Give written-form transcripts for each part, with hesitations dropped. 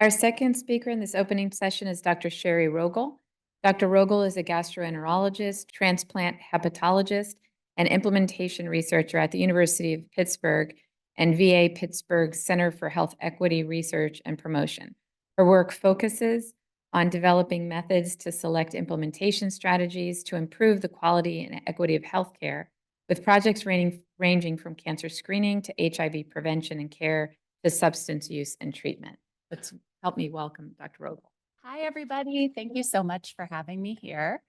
Our second speaker in this opening session is Dr. Shari Rogal. Dr. Rogal is a gastroenterologist, transplant hepatologist, and implementation researcher at the University of Pittsburgh and VA Pittsburgh Center for Health Equity Research and Promotion. Her work focuses on developing methods to select implementation strategies to improve the quality and equity of healthcare, with projects ranging from cancer screening to HIV prevention and care to substance use and treatment. Let's help me welcome Dr. Rogal. Hi, everybody. Thank you so much for having me here.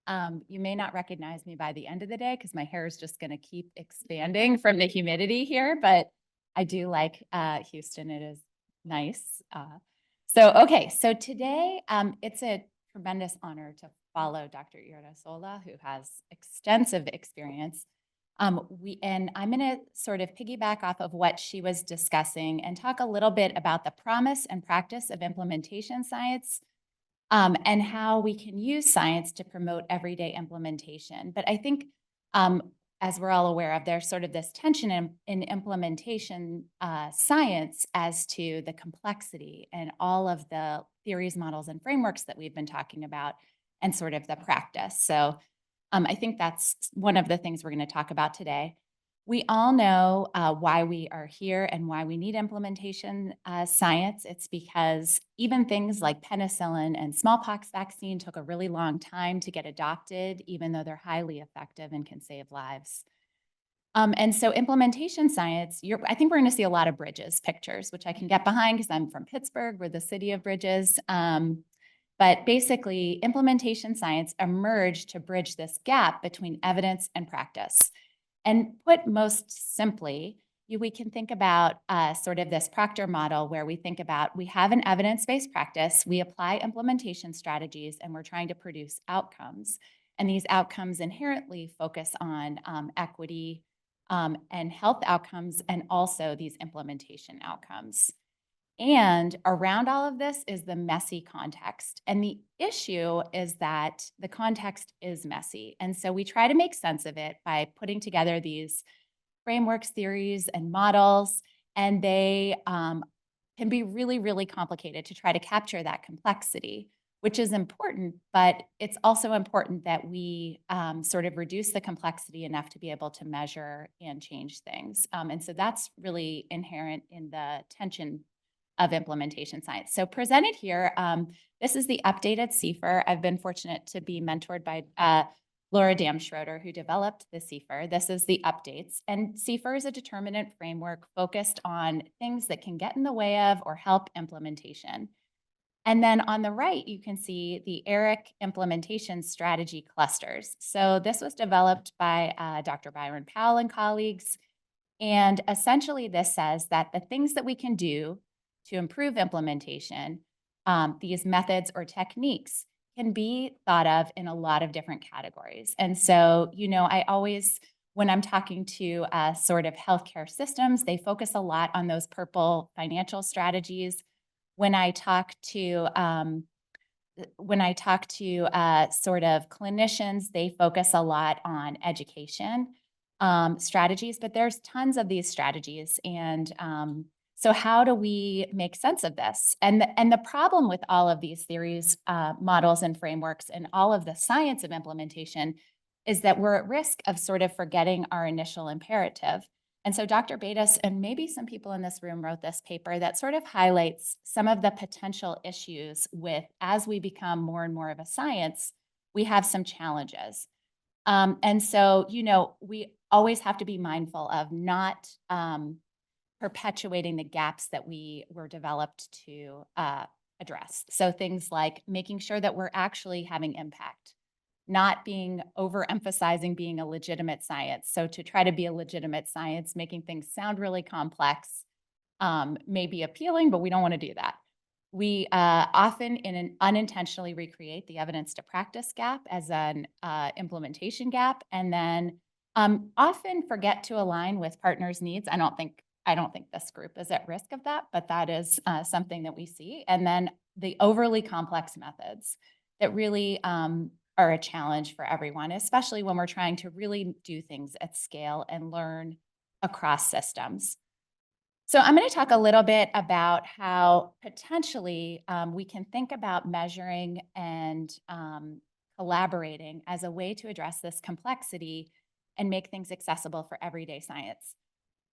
You may not recognize me by the end of the day because my hair is just going to keep expanding from the humidity here, but I do like Houston. It is nice. So today it's a tremendous honor to follow Dr. Sola, who has extensive experience. And I'm going to sort of piggyback off of what she was discussing and talk a little bit about the promise and practice of implementation science, and how we can use science to promote everyday implementation. But I think, as we're all aware of, there's sort of this tension in implementation science as to the complexity and all of the theories, models, and frameworks that we've been talking about, and sort of the practice. So I think that's one of the things we're going to talk about today. We all know why we are here and why we need implementation science. It's because even things like penicillin and smallpox vaccine took a really long time to get adopted, even though they're highly effective and can save lives. And so implementation science, I think we're going to see a lot of bridges pictures, which I can get behind because I'm from Pittsburgh. We're the city of bridges. But basically, implementation science emerged to bridge this gap between evidence and practice. And put most simply, we can think about sort of this Proctor model where we think about we have an evidence-based practice, we apply implementation strategies, and we're trying to produce outcomes. And these outcomes inherently focus on equity and health outcomes, and also these implementation outcomes. And around all of this is the messy context. And the issue is that the context is messy. And so we try to make sense of it by putting together these frameworks, theories, and models. And they can be really, really complicated to try to capture that complexity, which is important. But it's also important that we sort of reduce the complexity enough to be able to measure and change things. And so that's really inherent in the tension of implementation science. So presented here, this is the updated CFR. I've been fortunate to be mentored by Laura Damschroeder, who developed the CFR. This is the updates. And CFR is a determinant framework focused on things that can get in the way of or help implementation. And then on the right, you can see the ERIC implementation strategy clusters. So this was developed by Dr. Byron Powell and colleagues. And essentially this says that the things that we can do to improve implementation, these methods or techniques can be thought of in a lot of different categories. And so, I always, when I'm talking to sort of healthcare systems, they focus a lot on those purple financial strategies. When I talk to sort of clinicians, they focus a lot on education strategies, but there's tons of these strategies. And so how do we make sense of this? And the problem with all of these theories, models, and frameworks, and all of the science of implementation is that we're at risk of sort of forgetting our initial imperative. And so Dr. Bates and maybe some people in this room wrote this paper that sort of highlights some of the potential issues with, as we become more and more of a science, we have some challenges. And so, we always have to be mindful of not perpetuating the gaps that we were developed to address. So things like making sure that we're actually having impact, not being overemphasizing being a legitimate science. So to try to be a legitimate science, making things sound really complex may be appealing, but we don't want to do that. We often unintentionally recreate the evidence to practice gap as an implementation gap, and then often forget to align with partners' needs. I don't think this group is at risk of that, but that is something that we see. And then the overly complex methods that really are a challenge for everyone, especially when we're trying to really do things at scale and learn across systems. So I'm going to talk a little bit about how potentially we can think about measuring and collaborating as a way to address this complexity and make things accessible for everyday science.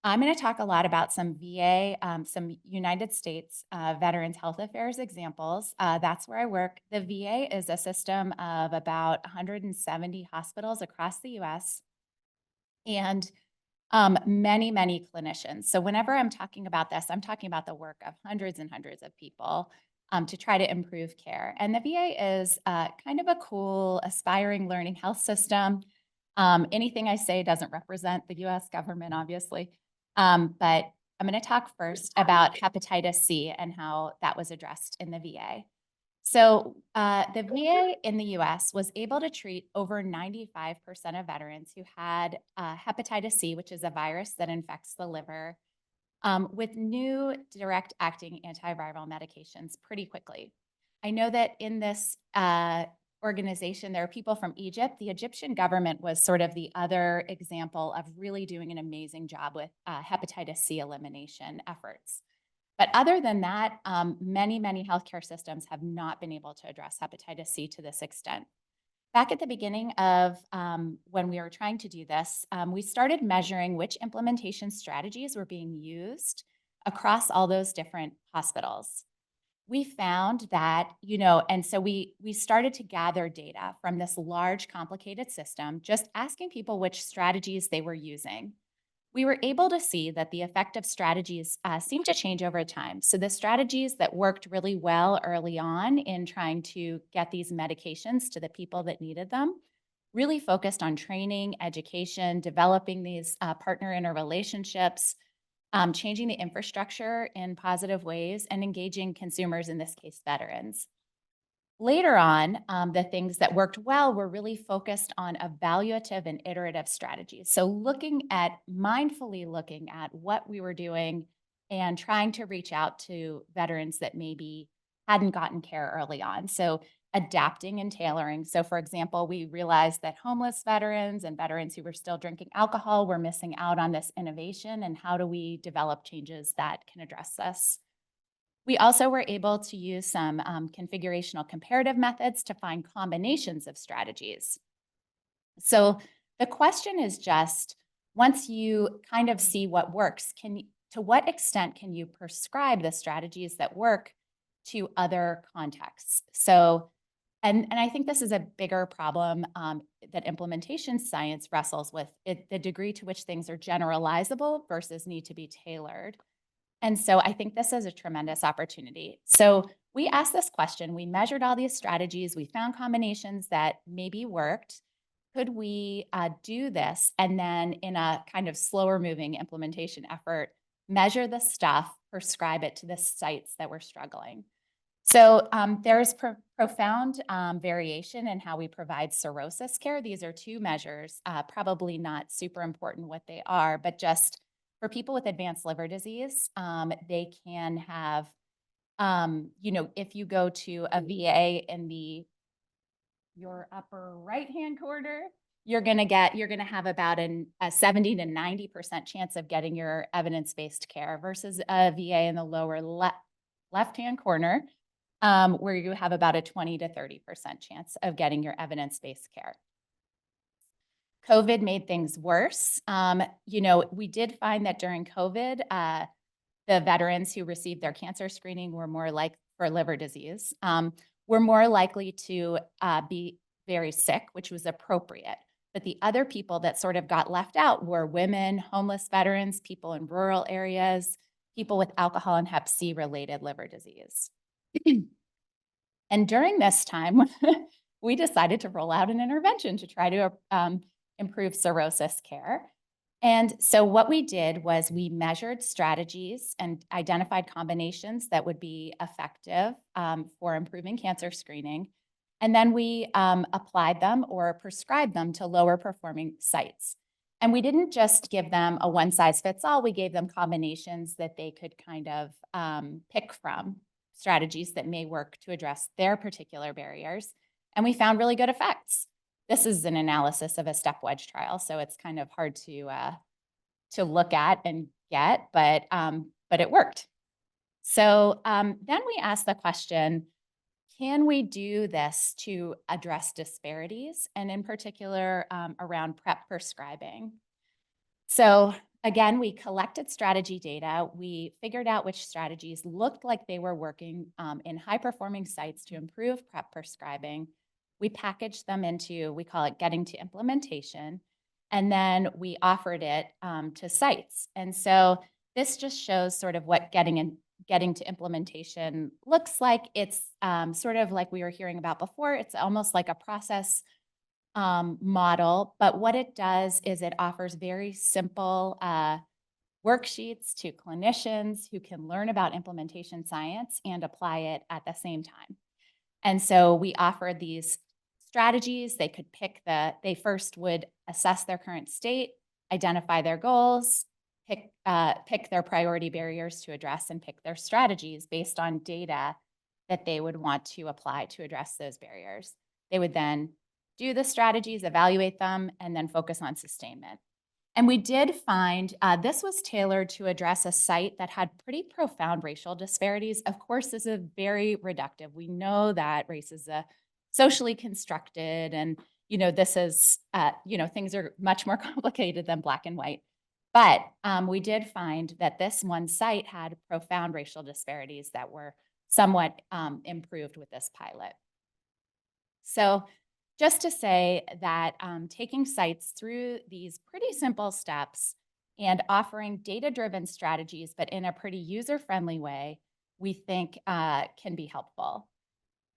I'm going to talk a lot about some VA, some United States Veterans Health Affairs examples. That's where I work. The VA is a system of about 170 hospitals across the US and many, many clinicians. So whenever I'm talking about this, I'm talking about the work of hundreds and hundreds of people to try to improve care. And the VA is kind of a cool, aspiring learning health system. Anything I say doesn't represent the US government, obviously. But I'm going to talk first about hepatitis C and how that was addressed in the VA. So the VA in the US was able to treat over 95% of veterans who had hepatitis C, which is a virus that infects the liver, with new direct acting antiviral medications pretty quickly. I know that in this organization, there are people from Egypt. The Egyptian government was sort of the other example of really doing an amazing job with hepatitis C elimination efforts. But other than that, many, many healthcare systems have not been able to address hepatitis C to this extent. Back at the beginning of when we were trying to do this, we started measuring which implementation strategies were being used across all those different hospitals. We found that, and so we started to gather data from this large, complicated system, just asking people which strategies they were using. We were able to see that the effective strategies seemed to change over time. So the strategies that worked really well early on in trying to get these medications to the people that needed them really focused on training, education, developing these partner interrelationships, changing the infrastructure in positive ways, and engaging consumers, in this case, veterans. Later on, the things that worked well were really focused on evaluative and iterative strategies. So mindfully looking at what we were doing and trying to reach out to veterans that maybe hadn't gotten care early on. So adapting and tailoring. So for example, we realized that homeless veterans and veterans who were still drinking alcohol were missing out on this innovation. And how do we develop changes that can address this? We also were able to use some configurational comparative methods to find combinations of strategies. So the question is just, once you kind of see what works, to what extent can you prescribe the strategies that work to other contexts? So, and I think this is a bigger problem that implementation science wrestles with, the degree to which things are generalizable versus need to be tailored. And so I think this is a tremendous opportunity. So we asked this question, we measured all these strategies, we found combinations that maybe worked. Could we do this and then in a kind of slower moving implementation effort, measure the stuff, prescribe it to the sites that were struggling? So there's profound variation in how we provide cirrhosis care. These are two measures, probably not super important what they are, but just for people with advanced liver disease, they can have, if you go to a VA in your upper right-hand corner, you're going to have about a 70 to 90% chance of getting your evidence-based care versus a VA in the lower left-hand corner, where you have about a 20 to 30% chance of getting your evidence-based care. COVID made things worse. We did find that during COVID, the veterans who received their cancer screening were more for liver disease, were more likely to be very sick, which was appropriate. But the other people that sort of got left out were women, homeless veterans, people in rural areas, people with alcohol and hep C related liver disease. And during this time, we decided to roll out an intervention to try to improve cirrhosis care. And so what we did was we measured strategies and identified combinations that would be effective for improving cancer screening. And then we applied them or prescribed them to lower performing sites. And we didn't just give them a one size fits all, we gave them combinations that they could kind of pick from, strategies that may work to address their particular barriers. And we found really good effects. This is an analysis of a step wedge trial, so it's kind of hard to look at and get, but but it worked. So then we asked the question, can we do this to address disparities, and in particular around PrEP prescribing? So again, we collected strategy data. We figured out which strategies looked like they were working in high-performing sites to improve PrEP prescribing. We packaged them into, we call it getting to implementation, and then we offered it to sites. And so this just shows sort of what getting to implementation looks like. It's sort of like we were hearing about before. It's almost like a process model, but what it does is it offers very simple worksheets to clinicians who can learn about implementation science and apply it at the same time. And so we offered these strategies. They could they first would assess their current state, identify their goals, pick their priority barriers to address, and pick their strategies based on data that they would want to apply to address those barriers. They would then do the strategies, evaluate them, and then focus on sustainment. And we did find this was tailored to address a site that had pretty profound racial disparities. Of course, this is very reductive. We know that race is a socially constructed, and this is things are much more complicated than black and white. But we did find that this one site had profound racial disparities that were somewhat improved with this pilot. So just to say that taking sites through these pretty simple steps and offering data-driven strategies, but in a pretty user-friendly way, we think can be helpful.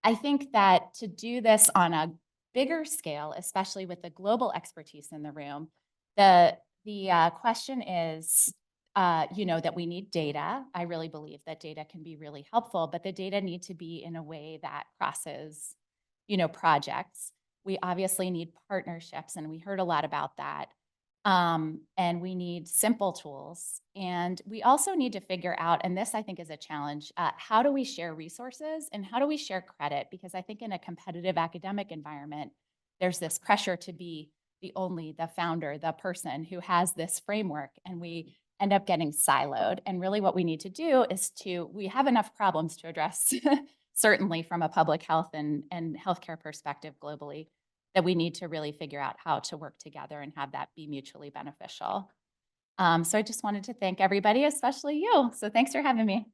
I think that to do this on a bigger scale, especially with the global expertise in the room, the question is, that we need data. I really believe that data can be really helpful, but the data need to be in a way that crosses, projects. We obviously need partnerships, and we heard a lot about that. And we need simple tools. And we also need to figure out, and this I think is a challenge, how do we share resources and how do we share credit? Because I think in a competitive academic environment, there's this pressure to be the founder, the person who has this framework, and we end up getting siloed. And really what we need to do is we have enough problems to address, certainly from a public health and healthcare perspective globally, that we need to really figure out how to work together and have that be mutually beneficial. So I just wanted to thank everybody, especially you. So thanks for having me.